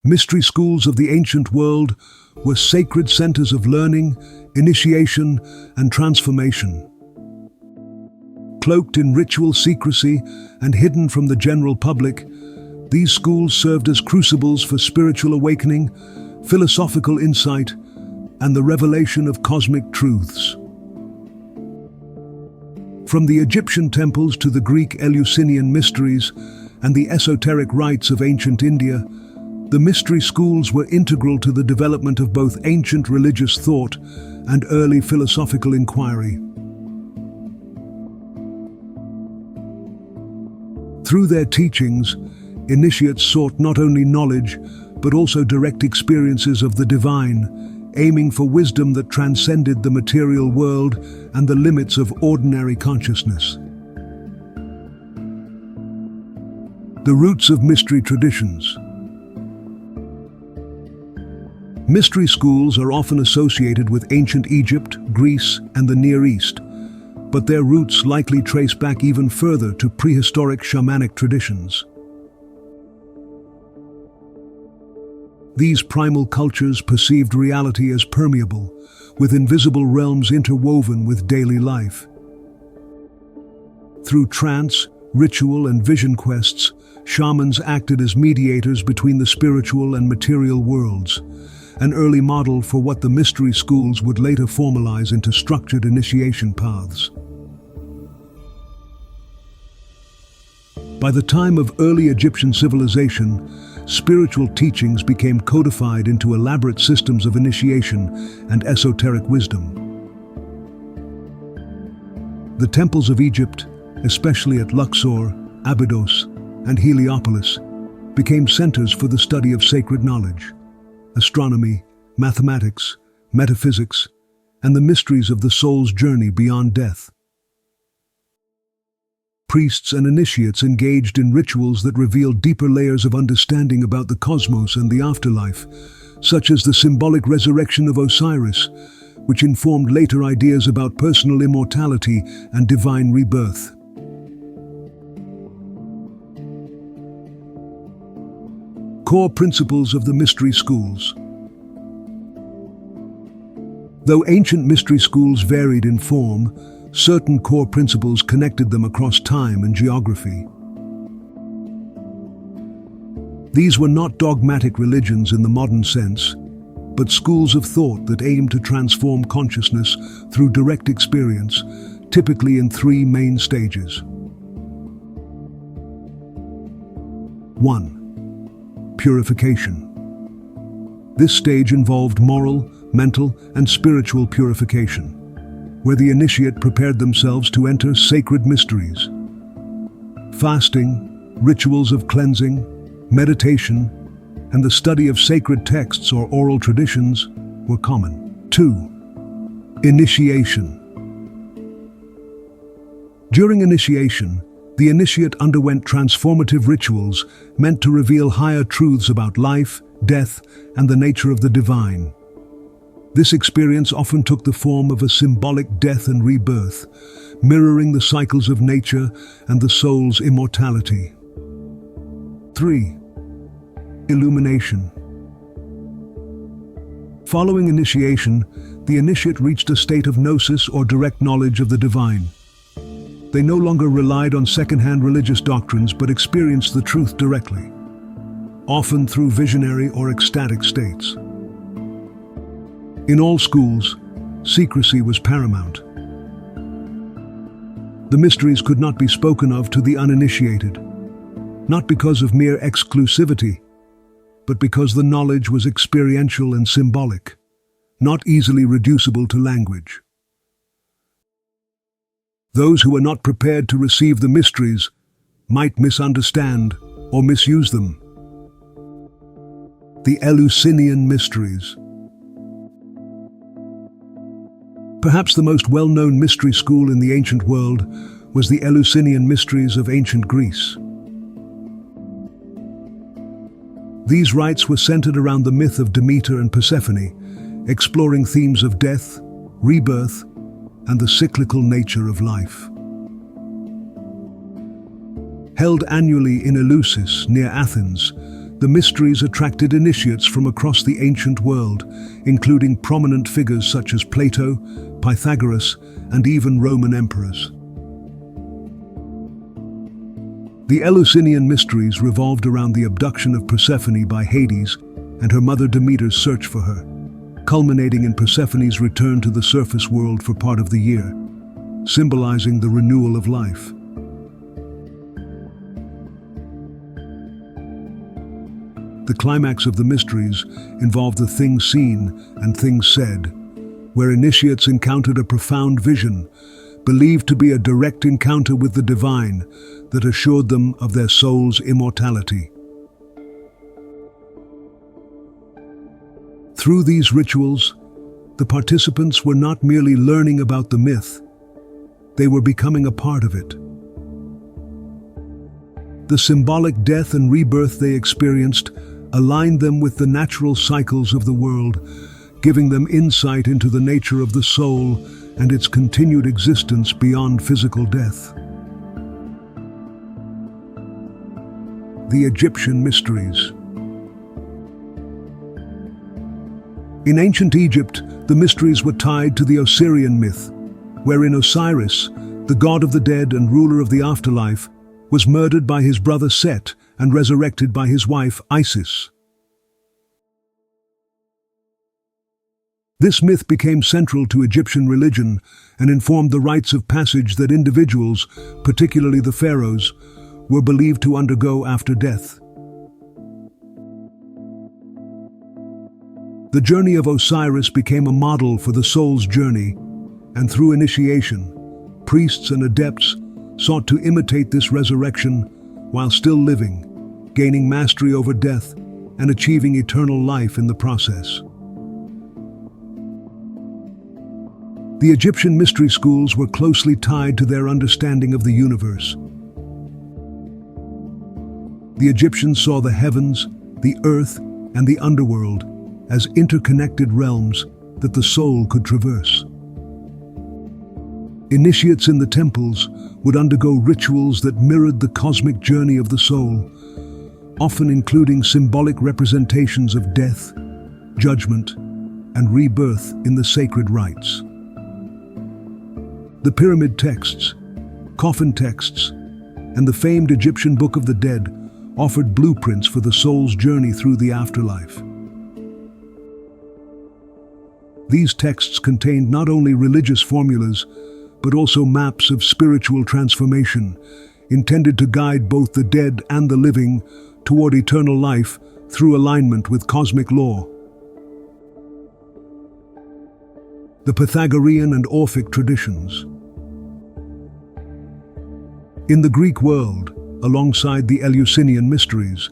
Mystery schools of the ancient world were sacred centers of learning, initiation, and transformation. Cloaked in ritual secrecy and hidden from the general public, these schools served as crucibles for spiritual awakening, philosophical insight, and the revelation of cosmic truths. From the Egyptian temples to the Greek Eleusinian Mysteries and the esoteric rites of ancient India, the mystery schools were integral to the development of both ancient religious thought and early philosophical inquiry. Through their teachings, initiates sought not only knowledge, but also direct experiences of the divine, aiming for wisdom that transcended the material world and the limits of ordinary consciousness. The roots of mystery traditions. Mystery schools are often associated with ancient Egypt, Greece, and the Near East, but their roots likely trace back even further to prehistoric shamanic traditions. These primal cultures perceived reality as permeable, with invisible realms interwoven with daily life. Through trance, ritual, and vision quests, shamans acted as mediators between the spiritual and material worlds, an early model for what the mystery schools would later formalize into structured initiation paths. By the time of early Egyptian civilization, spiritual teachings became codified into elaborate systems of initiation and esoteric wisdom. The temples of Egypt, especially at Luxor, Abydos, and Heliopolis, became centers for the study of sacred knowledge, astronomy, mathematics, metaphysics, and the mysteries of the soul's journey beyond death. Priests and initiates engaged in rituals that revealed deeper layers of understanding about the cosmos and the afterlife, such as the symbolic resurrection of Osiris, which informed later ideas about personal immortality and divine rebirth. Core principles of the mystery schools. Though ancient mystery schools varied in form, certain core principles connected them across time and geography. These were not dogmatic religions in the modern sense, but schools of thought that aimed to transform consciousness through direct experience, typically in three main stages. 1. Purification. This stage involved moral, mental, and spiritual purification, where the initiate prepared themselves to enter sacred mysteries. Fasting, rituals of cleansing, meditation, and the study of sacred texts or oral traditions were common. 2. Initiation. During initiation, the initiate underwent transformative rituals meant to reveal higher truths about life, death, and the nature of the divine. This experience often took the form of a symbolic death and rebirth, mirroring the cycles of nature and the soul's immortality. 3. Illumination. Following initiation, the initiate reached a state of gnosis or direct knowledge of the divine. They no longer relied on second-hand religious doctrines but experienced the truth directly, often through visionary or ecstatic states. In all schools, secrecy was paramount. The mysteries could not be spoken of to the uninitiated, not because of mere exclusivity, but because the knowledge was experiential and symbolic, not easily reducible to language. Those who were not prepared to receive the mysteries might misunderstand or misuse them. The Eleusinian Mysteries. Perhaps the most well-known mystery school in the ancient world was the Eleusinian Mysteries of ancient Greece. These rites were centered around the myth of Demeter and Persephone, exploring themes of death, rebirth, and the cyclical nature of life. Held annually in Eleusis, near Athens, The mysteries attracted initiates from across the ancient world, including prominent figures such as Plato, Pythagoras, and even Roman emperors. The Eleusinian Mysteries revolved around the abduction of Persephone by Hades and her mother Demeter's search for her, culminating in Persephone's return to the surface world for part of the year, symbolizing the renewal of life. The climax of the mysteries involved the things seen and things said, where initiates encountered a profound vision, believed to be a direct encounter with the divine that assured them of their soul's immortality. Through these rituals, the participants were not merely learning about the myth, they were becoming a part of it. The symbolic death and rebirth they experienced aligned them with the natural cycles of the world, giving them insight into the nature of the soul and its continued existence beyond physical death. The Egyptian Mysteries. In ancient Egypt, the mysteries were tied to the Osirian myth, wherein Osiris, the god of the dead and ruler of the afterlife, was murdered by his brother Set and resurrected by his wife Isis. This myth became central to Egyptian religion and informed the rites of passage that individuals, particularly the pharaohs, were believed to undergo after death. The journey of Osiris became a model for the soul's journey, and through initiation, priests and adepts sought to imitate this resurrection while still living, gaining mastery over death and achieving eternal life in the process. The Egyptian mystery schools were closely tied to their understanding of the universe. The Egyptians saw the heavens, the earth, and the underworld as interconnected realms that the soul could traverse. Initiates in the temples would undergo rituals that mirrored the cosmic journey of the soul, often including symbolic representations of death, judgment, and rebirth in the sacred rites. The pyramid texts, coffin texts, and the famed Egyptian Book of the Dead offered blueprints for the soul's journey through the afterlife. These texts contained not only religious formulas, but also maps of spiritual transformation, intended to guide both the dead and the living toward eternal life through alignment with cosmic law. The Pythagorean and Orphic traditions. In the Greek world, alongside the Eleusinian Mysteries,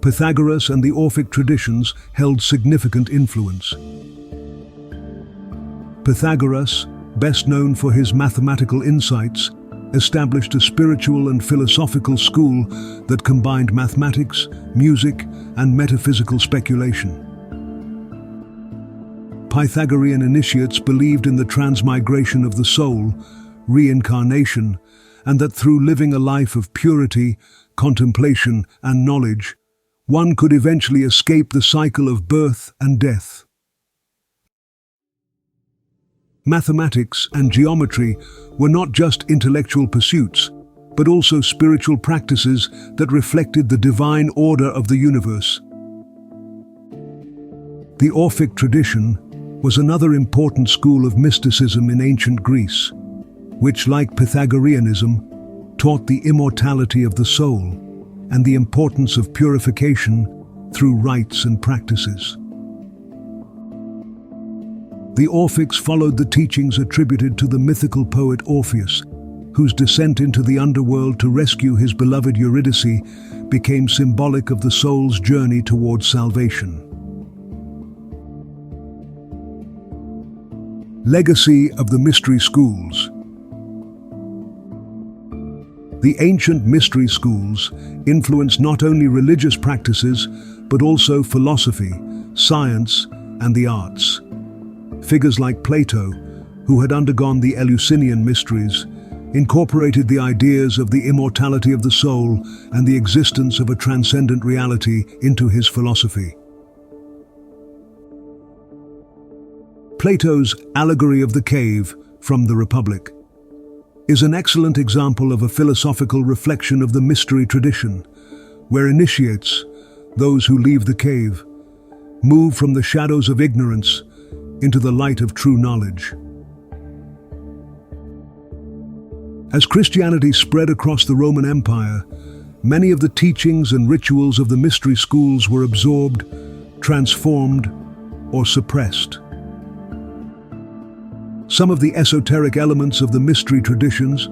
Pythagoras and the Orphic traditions held significant influence. Pythagoras, best known for his mathematical insights, established a spiritual and philosophical school that combined mathematics, music, and metaphysical speculation. Pythagorean initiates believed in the transmigration of the soul, reincarnation, and that through living a life of purity, contemplation, and knowledge, one could eventually escape the cycle of birth and death. Mathematics and geometry were not just intellectual pursuits, but also spiritual practices that reflected the divine order of the universe. The Orphic tradition was another important school of mysticism in ancient Greece, which, like Pythagoreanism, taught the immortality of the soul and the importance of purification through rites and practices. The Orphics followed the teachings attributed to the mythical poet Orpheus, whose descent into the underworld to rescue his beloved Eurydice became symbolic of the soul's journey towards salvation. Legacy of the mystery schools. The ancient mystery schools influenced not only religious practices, but also philosophy, science, and the arts. Figures like Plato, who had undergone the Eleusinian Mysteries, incorporated the ideas of the immortality of the soul and the existence of a transcendent reality into his philosophy. Plato's Allegory of the Cave, from the Republic, is an excellent example of a philosophical reflection of the mystery tradition, where initiates, those who leave the cave, move from the shadows of ignorance into the light of true knowledge. As Christianity spread across the Roman Empire, many of the teachings and rituals of the mystery schools were absorbed, transformed, or suppressed. Some of the esoteric elements of the mystery traditions,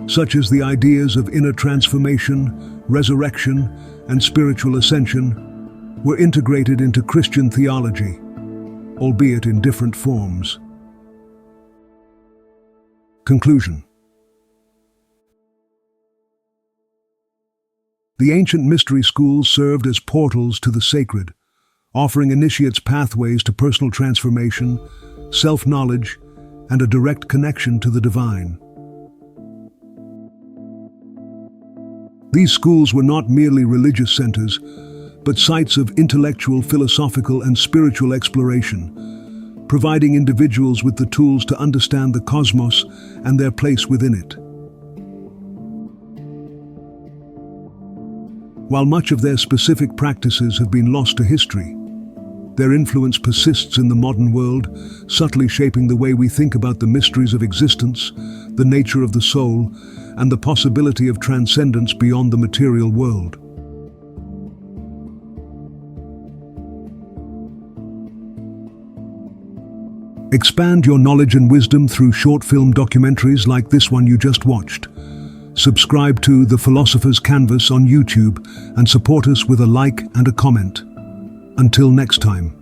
such as the ideas of inner transformation, resurrection, and spiritual ascension, were integrated into Christian theology, albeit in different forms. Conclusion. The ancient mystery schools served as portals to the sacred, offering initiates pathways to personal transformation, self-knowledge, and a direct connection to the divine. These schools were not merely religious centers, but sites of intellectual, philosophical, and spiritual exploration, providing individuals with the tools to understand the cosmos and their place within it. While much of their specific practices have been lost to history, their influence persists in the modern world, subtly shaping the way we think about the mysteries of existence, the nature of the soul, and the possibility of transcendence beyond the material world. Expand your knowledge and wisdom through short film documentaries like this one you just watched. Subscribe to The Philosopher's Canvas on YouTube and support us with a like and a comment. Until next time.